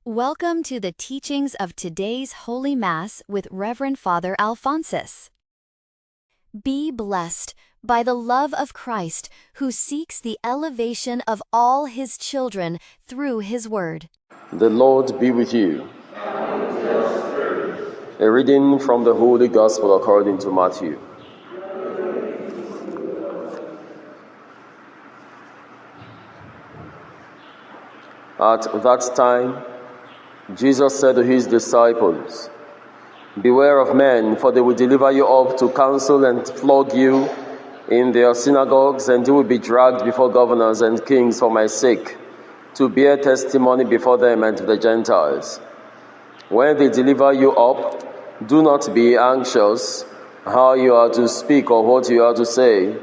Welcome to the teachings of today's Holy Mass with Reverend Father Alphonsus. Be blessed by the love of Christ, who seeks the elevation of all his children through his word. The Lord be with you. A reading from the Holy Gospel according to Matthew. At that time, Jesus said to his disciples, "Beware of men, for they will deliver you up to council and flog you in their synagogues, and you will be dragged before governors and kings for my sake, to bear testimony before them and to the Gentiles. When they deliver you up, do not be anxious how you are to speak or what you are to say,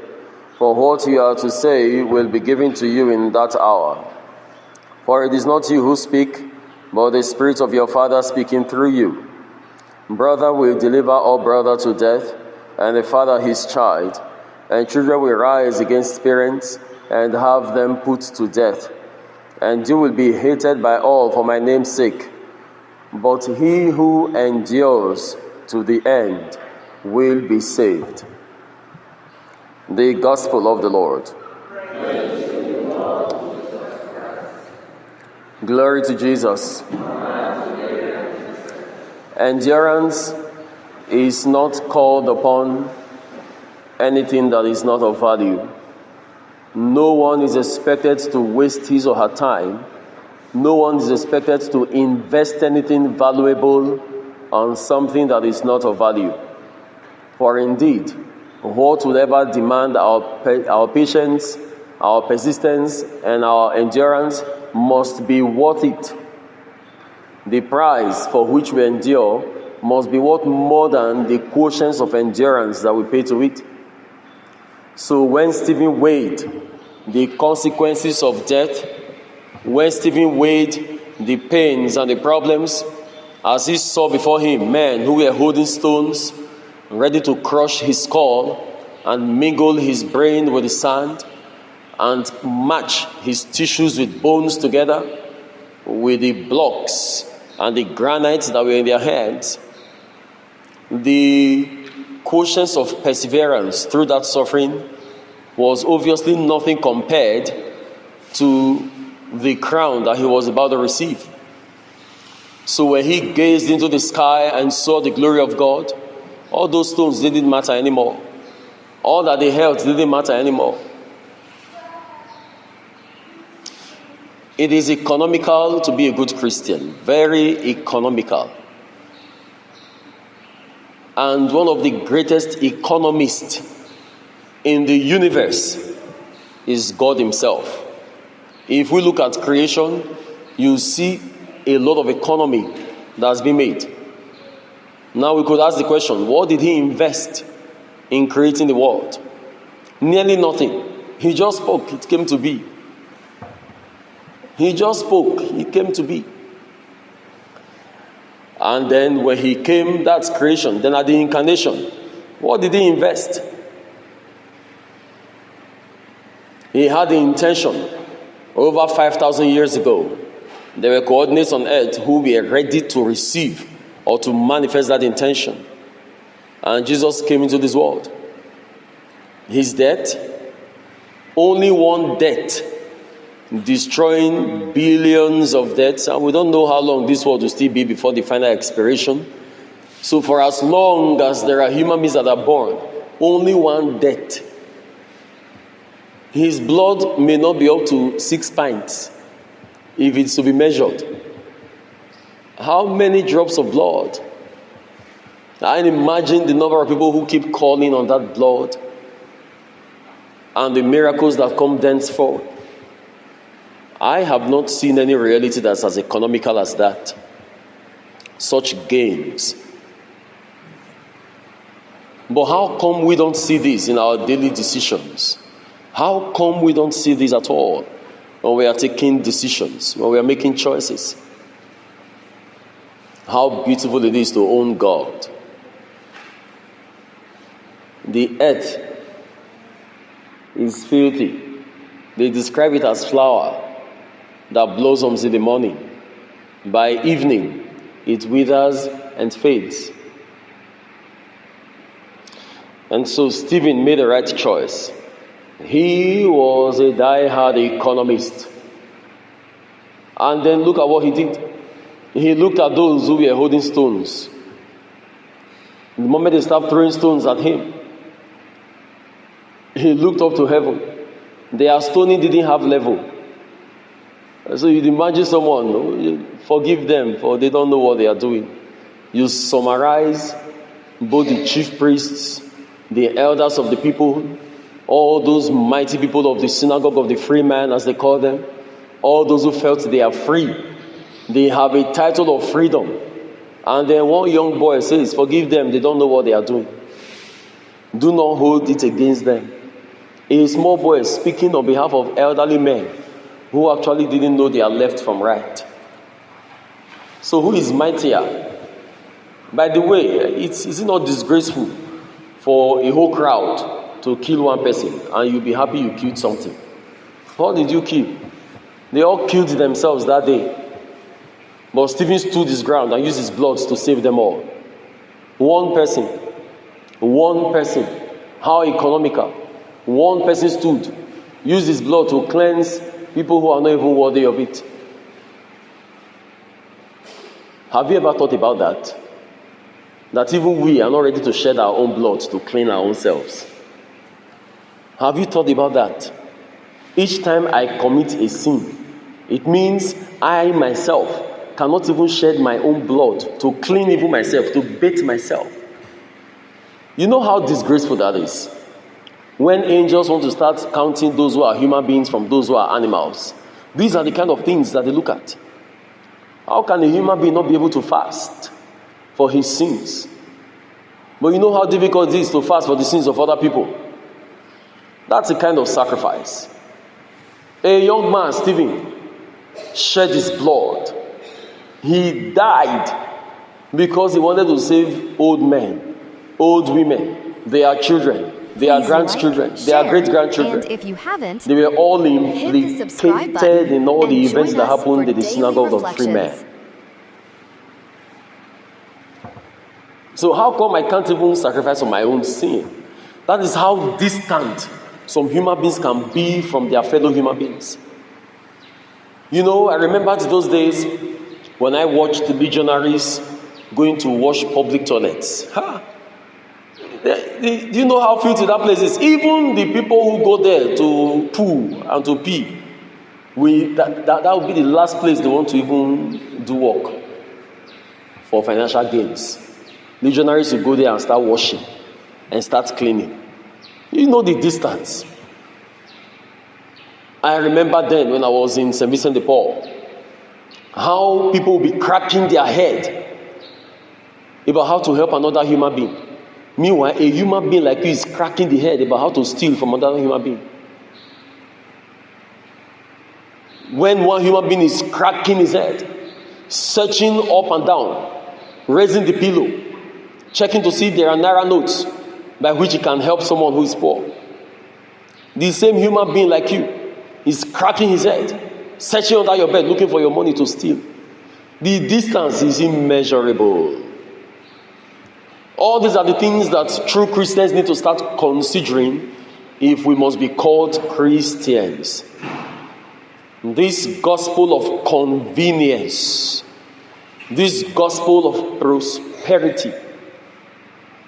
for what you are to say will be given to you in that hour. For it is not you who speak, but the Spirit of your Father speaking through you. Brother will deliver up brother to death, and the father his child, and children will rise against parents and have them put to death. And you will be hated by all for my name's sake. But he who endures to the end will be saved." The Gospel of the Lord. Glory to Jesus. Endurance is not called upon anything that is not of value. No one is expected to waste his or her time. No one is expected to invest anything valuable on something that is not of value. For indeed, what will ever demand our patience, our persistence, and our endurance must be worth it. The price for which we endure must be worth more than the quotient of endurance that we pay to it. So when Stephen weighed the consequences of death, when Stephen weighed the pains and the problems, as he saw before him men who were holding stones, ready to crush his skull and mingle his brain with the sand, and match his tissues with bones together, with the blocks and the granites that were in their hands, the quotient of perseverance through that suffering was obviously nothing compared to the crown that he was about to receive. So when he gazed into the sky and saw the glory of God, all those stones didn't matter anymore. All that they held didn't matter anymore. It is economical to be a good Christian, very economical. And one of the greatest economists in the universe is God himself. If we look at creation, you see a lot of economy that's been made. Now we could ask the question, what did he invest in creating the world? Nearly nothing. He just spoke, it came to be. He just spoke, it came to be. And then when he came, that's creation. Then at the incarnation, what did he invest? He had the intention over 5,000 years ago. There were coordinates on earth who were ready to receive or to manifest that intention. And Jesus came into this world. His death, only one death, destroying billions of deaths, and we don't know how long this world will still be before the final expiration. So for as long as there are human beings that are born, only one death. His blood may not be up to 6 pints if it's to be measured. How many drops of blood? I imagine the number of people who keep calling on that blood and the miracles that come thenceforth. I have not seen any reality that's as economical as that. Such gains. But how come we don't see this in our daily decisions? How come we don't see this at all when we are taking decisions, when we are making choices? How beautiful it is to own God. The earth is filthy. They describe it as flower that blossoms in the morning. By evening, it withers and fades. And so Stephen made the right choice. He was a die-hard economist. And then look at what he did. He looked at those who were holding stones. The moment they started throwing stones at him, he looked up to heaven. Their stoning didn't have level. So you'd imagine someone, forgive them, for they don't know what they are doing. You summarize both the chief priests, the elders of the people, all those mighty people of the synagogue of the free man, as they call them, all those who felt they are free. They have a title of freedom. And then one young boy says, forgive them, they don't know what they are doing. Do not hold it against them. A small boy is speaking on behalf of elderly men who actually didn't know their left from right. So who is mightier? By the way, is it not disgraceful for a whole crowd to kill one person and you'll be happy you killed something? What did you kill? They all killed themselves that day. But Stephen stood his ground and used his blood to save them all. One person. How economical. One person stood, used his blood to cleanse people who are not even worthy of it. Have you ever thought about that? That even we are not ready to shed our own blood to clean our own selves. Have you thought about that? Each time I commit a sin, it means I myself cannot even shed my own blood to clean even myself, to bathe myself. You know how disgraceful that is? When angels want to start counting those who are human beings from those who are animals, these are the kind of things that they look at. How can a human being not be able to fast for his sins? But you know how difficult it is to fast for the sins of other people. That's a kind of sacrifice. A young man, Stephen, shed his blood. He died because he wanted to save old men, old women, their children, their grandchildren, their great-grandchildren. And if you haven't, they were all hit the subscribe implicated button in all the and events join that us happened for in the daily synagogue of free men. reflections. So how come I can't even sacrifice on my own sin? That is how distant some human beings can be from their fellow human beings. You know, I remember those days when I watched the legionaries going to wash public toilets. Do you know how filthy that place is? Even the people who go there to poo and to pee, that would be the last place they want to even do work for financial gains. Legionaries will go there and start washing and start cleaning. You know the distance. I remember then when I was in St. Vincent de Paul, how people will be cracking their head about how to help another human being. Meanwhile, a human being like you is cracking the head about how to steal from another human being. When one human being is cracking his head, searching up and down, raising the pillow, checking to see if there are naira notes by which he can help someone who is poor. The same human being like you is cracking his head, searching under your bed, looking for your money to steal. The distance is immeasurable. All these are the things that true Christians need to start considering if we must be called Christians. This gospel of convenience, this gospel of prosperity,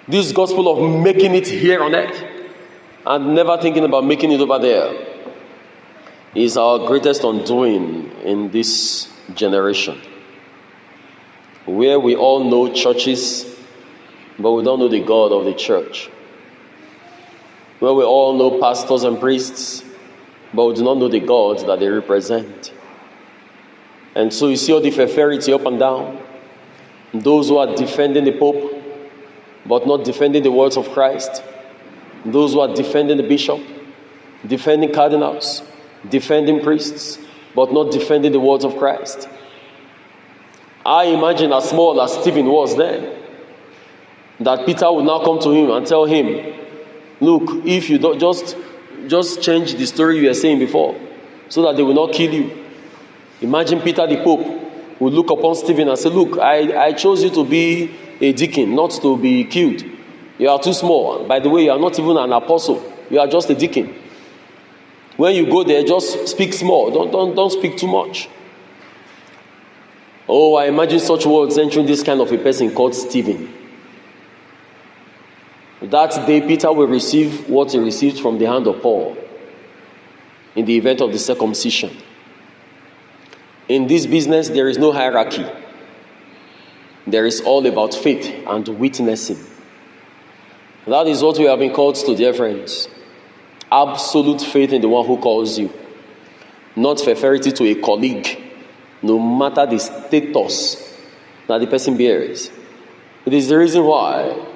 this gospel of making it here on earth and never thinking about making it over there, is our greatest undoing in this generation, where we all know churches, but we don't know the God of the church. Where we all know pastors and priests, but we do not know the God that they represent. And so you see all the ferocity up and down. Those who are defending the Pope, but not defending the words of Christ. Those who are defending the bishop, defending cardinals, defending priests, but not defending the words of Christ. I imagine as small as Stephen was then, that Peter would now come to him and tell him, look, if you don't just change the story you were saying before, so that they will not kill you. Imagine Peter the Pope would look upon Stephen and say, look, I chose you to be a deacon, not to be killed. You are too small. By the way, you are not even an apostle. You are just a deacon. When you go there, just speak small. Don't speak too much. Oh, I imagine such words entering this kind of a person called Stephen. That day, Peter will receive what he received from the hand of Paul in the event of the circumcision. In this business, there is no hierarchy. There is all about faith and witnessing. That is what we have been called to, dear friends. Absolute faith in the one who calls you. Not favority to a colleague, no matter the status that the person bears. It is the reason why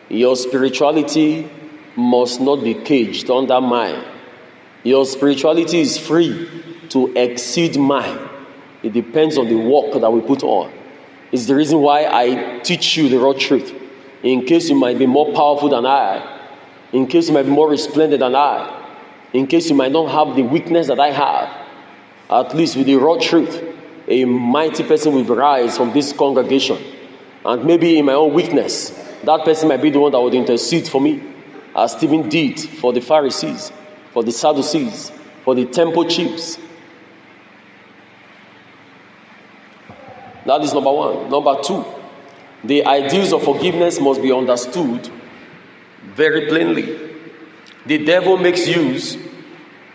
your spirituality must not be caged under mine. Your spirituality is free to exceed mine. It depends on the work that we put on. It's the reason why I teach you the raw truth. In case you might be more powerful than I. In case you might be more resplendent than I. In case you might not have the weakness that I have. At least with the raw truth, a mighty person will rise from this congregation. And maybe in my own weakness, that person might be the one that would intercede for me. As Stephen did for the Pharisees, for the Sadducees, for the temple chiefs. That is number one. Number two, the ideals of forgiveness must be understood very plainly. The devil makes use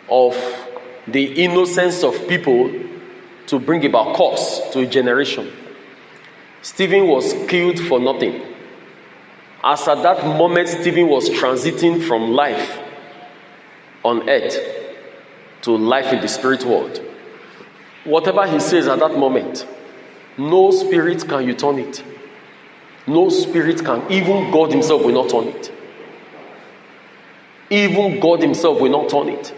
of the innocence of people to bring about curse to a generation. Stephen was killed for nothing. As at that moment, Stephen was transiting from life on earth to life in the spirit world. Whatever he says at that moment, no spirit can you turn it. No spirit can. Even God himself will not turn it. Even God himself will not turn it.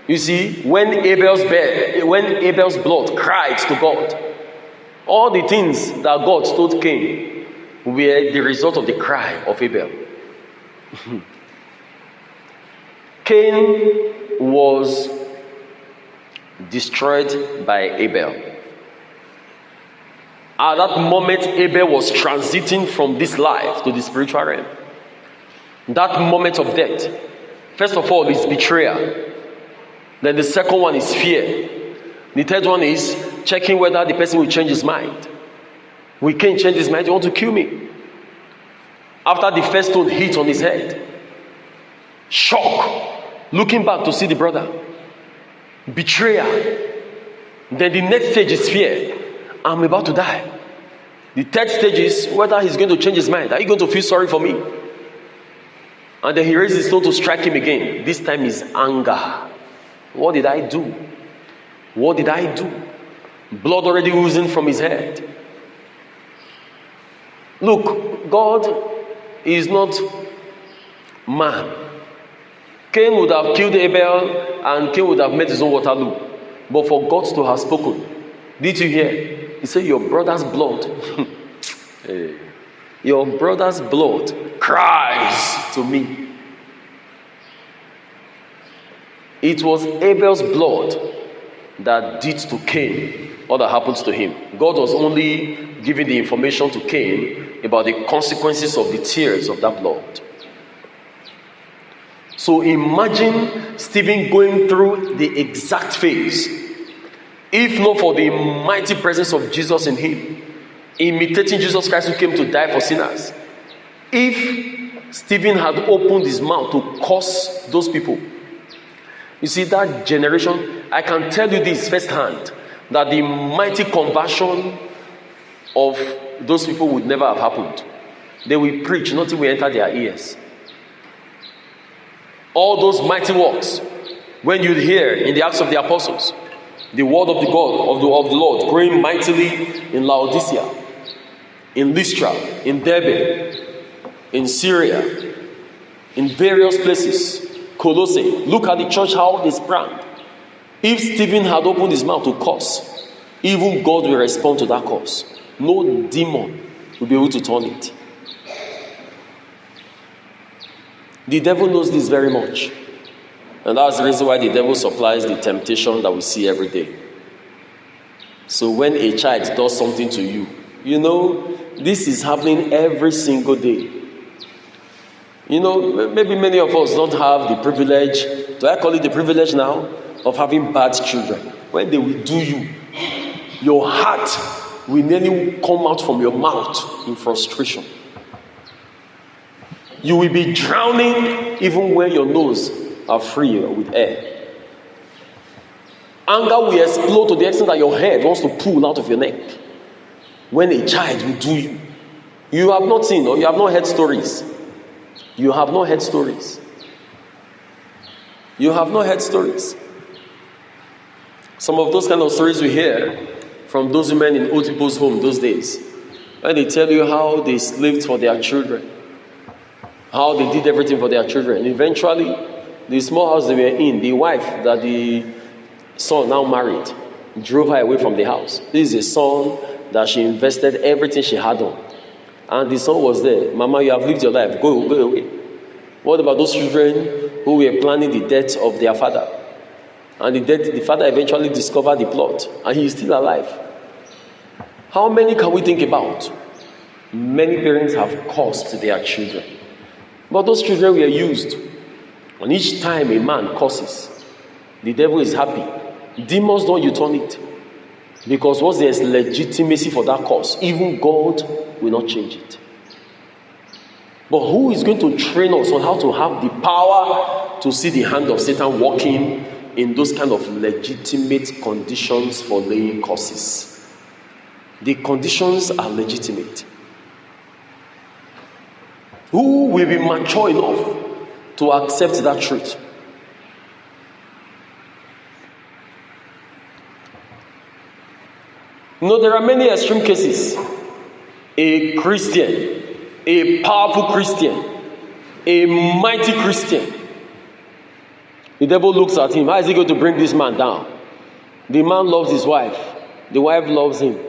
You see, when Abel's blood cried to God, all the things that God told Cain were the result of the cry of Abel. Cain was destroyed by Abel. At that moment, Abel was transiting from this life to the spiritual realm. That moment of death, first of all, is betrayal. Then the second one is fear. The third one is checking whether the person will change his mind. We can't change his mind. You want to kill me. After the first stone hit on his head, shock, looking back to see the brother, betrayal. Then the next stage is fear. I'm about to die. The third stage is whether he's going to change his mind. Are you going to feel sorry for me? And then he raises his stone to strike him again. This time is anger. What did I do? What did I do? Blood already oozing from his head. Look, God is not man. Cain would have killed Abel and Cain would have met his own Waterloo. But for God to have spoken, did you hear? He said, your brother's blood, your brother's blood cries to me. It was Abel's blood that did to Cain all that happens to him. God was only giving the information to Cain about the consequences of the tears of that blood. So imagine Stephen going through the exact phase. If not for the mighty presence of Jesus in him, imitating Jesus Christ who came to die for sinners. If Stephen had opened his mouth to curse those people, you see, that generation, I can tell you this firsthand, that the mighty conversion of those people would never have happened. They will preach, nothing will enter their ears. All those mighty works, when you hear in the Acts of the Apostles, the word of the God, of the Lord, growing mightily in Laodicea, in Lystra, in Derbe, in Syria, in various places, Colossae. Look at the church, how they sprang. If Stephen had opened his mouth to curse, even God will respond to that curse. No demon will be able to turn it. The devil knows this very much. And that's the reason why the devil supplies the temptation that we see every day. So when a child does something to you, you know, this is happening every single day. You know, maybe many of us don't have the privilege, do I call it the privilege now, of having bad children. When they will do you, your heart will nearly come out from your mouth in frustration. You will be drowning even when your nose are free with air. Anger will explode to the extent that your head wants to pull out of your neck. When a child will do you, you have not seen or you have not heard stories. You have not heard stories. You have not heard stories. Some of those kind of stories we hear from those women in old people's home those days. When they tell you how they slaved for their children. How they did everything for their children. And eventually, the small house they were in, the wife that the son now married, drove her away from the house. This is a son that she invested everything she had on. And the son was there. Mama, you have lived your life. Go away. What about those children who were planning the death of their father? And the father eventually discovered the plot. And he is still alive. How many can we think about? Many parents have cursed their children. But those children were used. And each time a man curses, the devil is happy. Demons don't U-turn it. Because once there's legitimacy for that cause, even God will not change it. But who is going to train us on how to have the power to see the hand of Satan working in those kind of legitimate conditions for laying curses? The conditions are legitimate. Who will be mature enough to accept that truth? You know, there are many extreme cases. A Christian, a powerful Christian, a mighty Christian. The devil looks at him. How is he going to bring this man down? The man loves his wife. The wife loves him.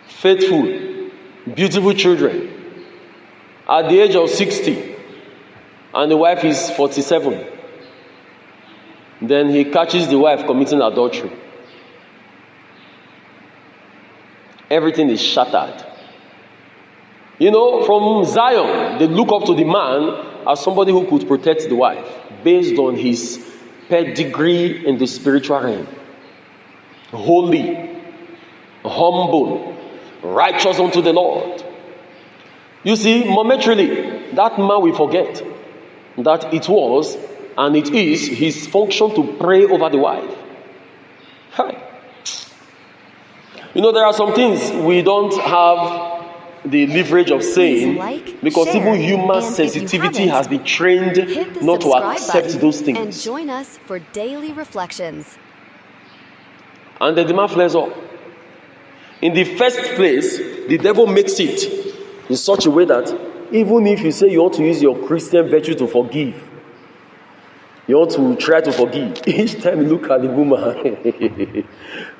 Faithful, beautiful children. At the age of 60, and the wife is 47, then he catches the wife committing adultery. Everything is shattered. You know, from Zion, they look up to the man as somebody who could protect the wife based on his pedigree in the spiritual realm. Holy, humble, righteous unto the Lord. You see, momentarily, that man will forget that it was and it is his function to pray over the wife. Hi. You know, there are some things we don't have the leverage of saying because even human sensitivity has been trained not to accept those things. And join us for daily reflections. And the demand flares up. In the first place, the devil makes it in such a way that even if you say you want to use your Christian virtue to forgive, you want to try to forgive, each time you look at the woman,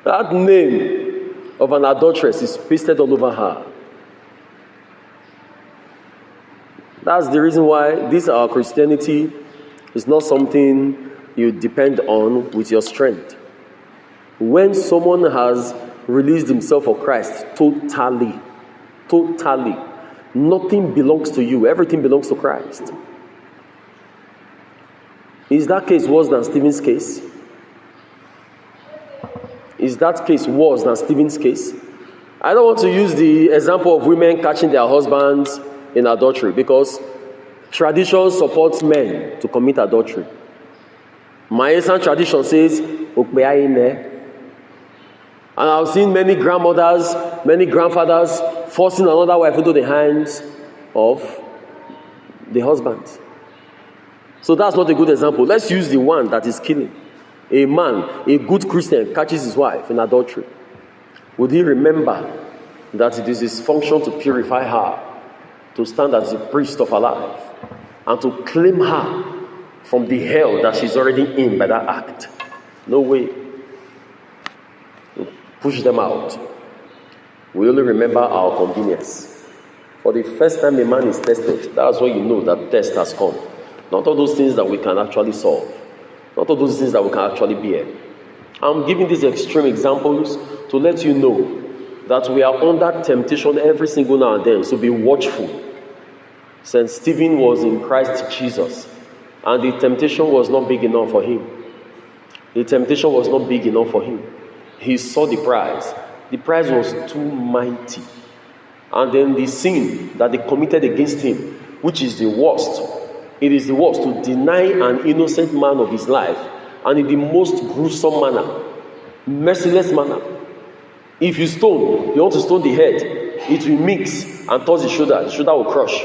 that name of an adulteress is pasted all over her. That's the reason why this our Christianity is not something you depend on with your strength. When someone has released himself for Christ totally, nothing belongs to you. Everything belongs to Christ. Is that case worse than Stephen's case? Is that case worse than Stephen's case? I don't want to use the example of women catching their husbands in adultery because tradition supports men to commit adultery. My ancient tradition says, and I've seen many grandmothers, many grandfathers forcing another wife into the hands of the husband. So that's not a good example. Let's use the one that is killing. A man, a good Christian, catches his wife in adultery. Would he remember that it is his function to purify her, to stand as a priest of her life, and to claim her from the hell that she's already in by that act? No way. Push them out. We only remember our convenience. For the first time a man is tested, that's when you know that test has come. Not all those things that we can actually solve. Not all those things that we can actually bear. I'm giving these extreme examples to let you know that we are under temptation every single now and then, so be watchful. St. Stephen was in Christ Jesus, and the temptation was not big enough for him. The temptation was not big enough for him. He saw the prize. The prize was too mighty. And then the sin that they committed against him, which is the worst, it is the worst to deny an innocent man of his life, and in the most gruesome manner, merciless manner. If you want to stone the head, it will mix and touch the shoulder will crush.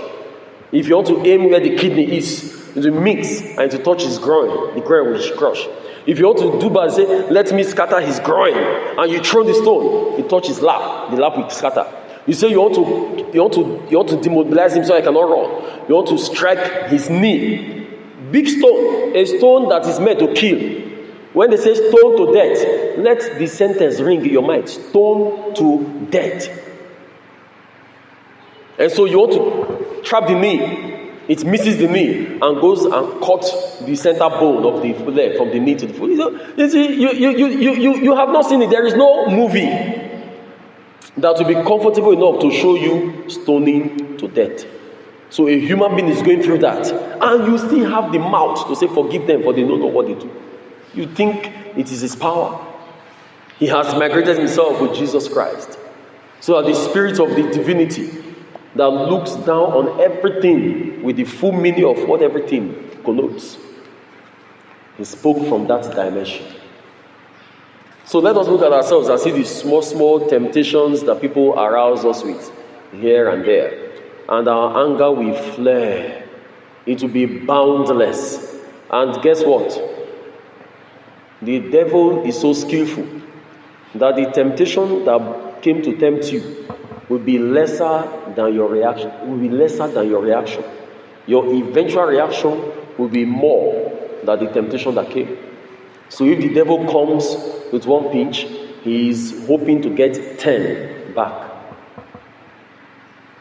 If you want to aim where the kidney is, it will mix and it will touch his groin, the groin will crush. If you want to do bad, say, let me scatter his groin, and you throw the stone, it touches his lap, the lap will scatter. You say you want to demobilize him so he cannot run. You want to strike his knee. Big stone, a stone that is meant to kill. When they say stone to death, let the sentence ring in your mind. Stone to death. And so you want to trap the knee. It misses the knee and goes and cuts the center bone of the leg from the knee to the foot. You have not seen it. There is no movie that will be comfortable enough to show you stoning to death. So a human being is going through that, and you still have the mouth to say, forgive them, for they don't know what they do. You think it is his power. He has migrated himself with Jesus Christ. So that the spirit of the divinity that looks down on everything with the full meaning of what everything connotes, he spoke from that dimension. So let us look at ourselves and see the small temptations that people arouse us with here and there. And our anger will flare. It will be boundless. And guess what? The devil is so skillful that the temptation that came to tempt you will be lesser than your reaction. Your eventual reaction will be more than the temptation that came. So if the devil comes with one pinch, he is hoping to get 10 back.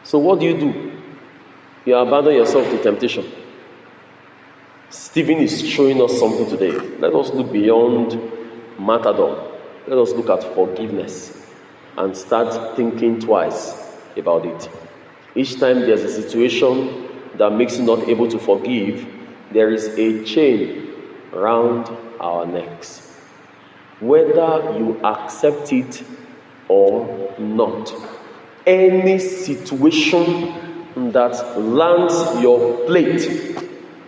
So what do? You abandon yourself to temptation. Stephen is showing us something today. Let us look beyond martyrdom. Let us look at forgiveness and start thinking twice about it. Each time there's a situation that makes you not able to forgive, there is a chain around our necks. Whether you accept it or not, any situation that lands your plate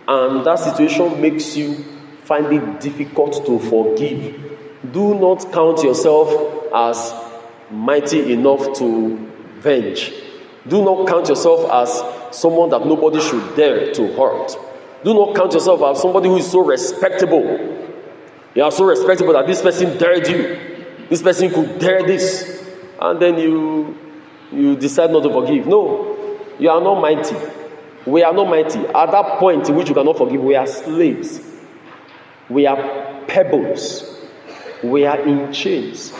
and that situation makes you find it difficult to forgive, do not count yourself as mighty enough to venge. Do not count yourself as someone that nobody should dare to hurt. Do not count yourself as somebody who is so respectable. You are so respectable that this person dared you. This person could dare this. And then you decide not to forgive. No, you are not mighty. We are not mighty. At that point in which you cannot forgive, we are slaves. We are pebbles. We are in chains.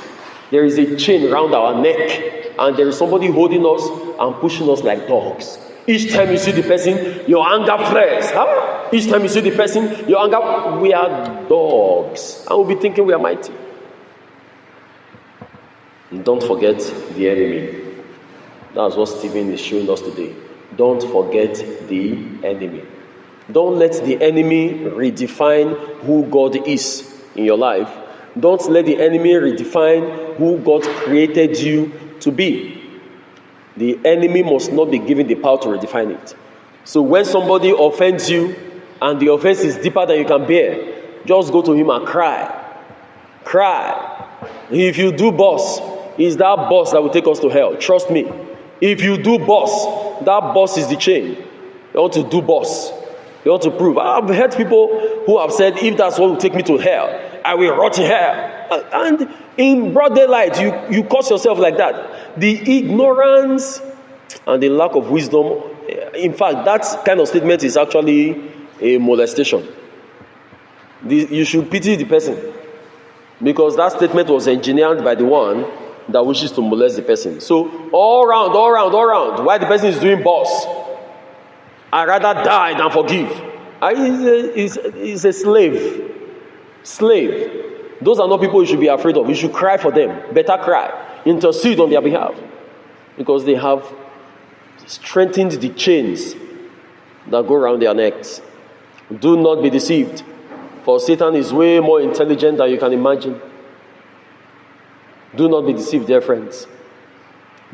There is a chain around our neck, and there is somebody holding us and pushing us like dogs. Each time you see the person, your anger flares. Huh? Each time you see the person, your anger, we are dogs. And we'll be thinking we are mighty. And don't forget the enemy. That's what Stephen is showing us today. Don't forget the enemy. Don't let the enemy redefine who God is in your life. Don't let the enemy redefine who God created you to be. The enemy must not be given the power to redefine it. So when somebody offends you and the offense is deeper than you can bear, just go to him and cry. Cry. If you do boss, it's that boss that will take us to hell. Trust me. If you do boss, that boss is the chain. You want to do boss. You want to prove. I've heard people who have said, if that's what will take me to hell, I will rot in hell. And in broad daylight, you curse yourself like that. The ignorance and the lack of wisdom, in fact, that kind of statement is actually a molestation. You should pity the person, because that statement was engineered by the one that wishes to molest the person. So all round, while the person is doing boss, I'd rather die than forgive. He's a slave. Those are not people you should be afraid of. You should cry for them. Better cry. Intercede on their behalf. Because they have strengthened the chains that go around their necks. Do not be deceived. For Satan is way more intelligent than you can imagine. Do not be deceived, dear friends.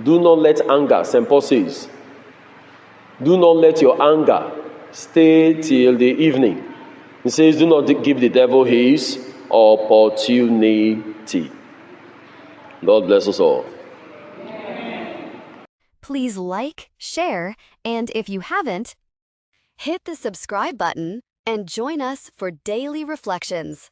Do not let anger, St. Paul says, do not let your anger stay till the evening. He says, do not give the devil his opportunity. God bless us all. Please like, share, and if you haven't, hit the subscribe button and join us for daily reflections.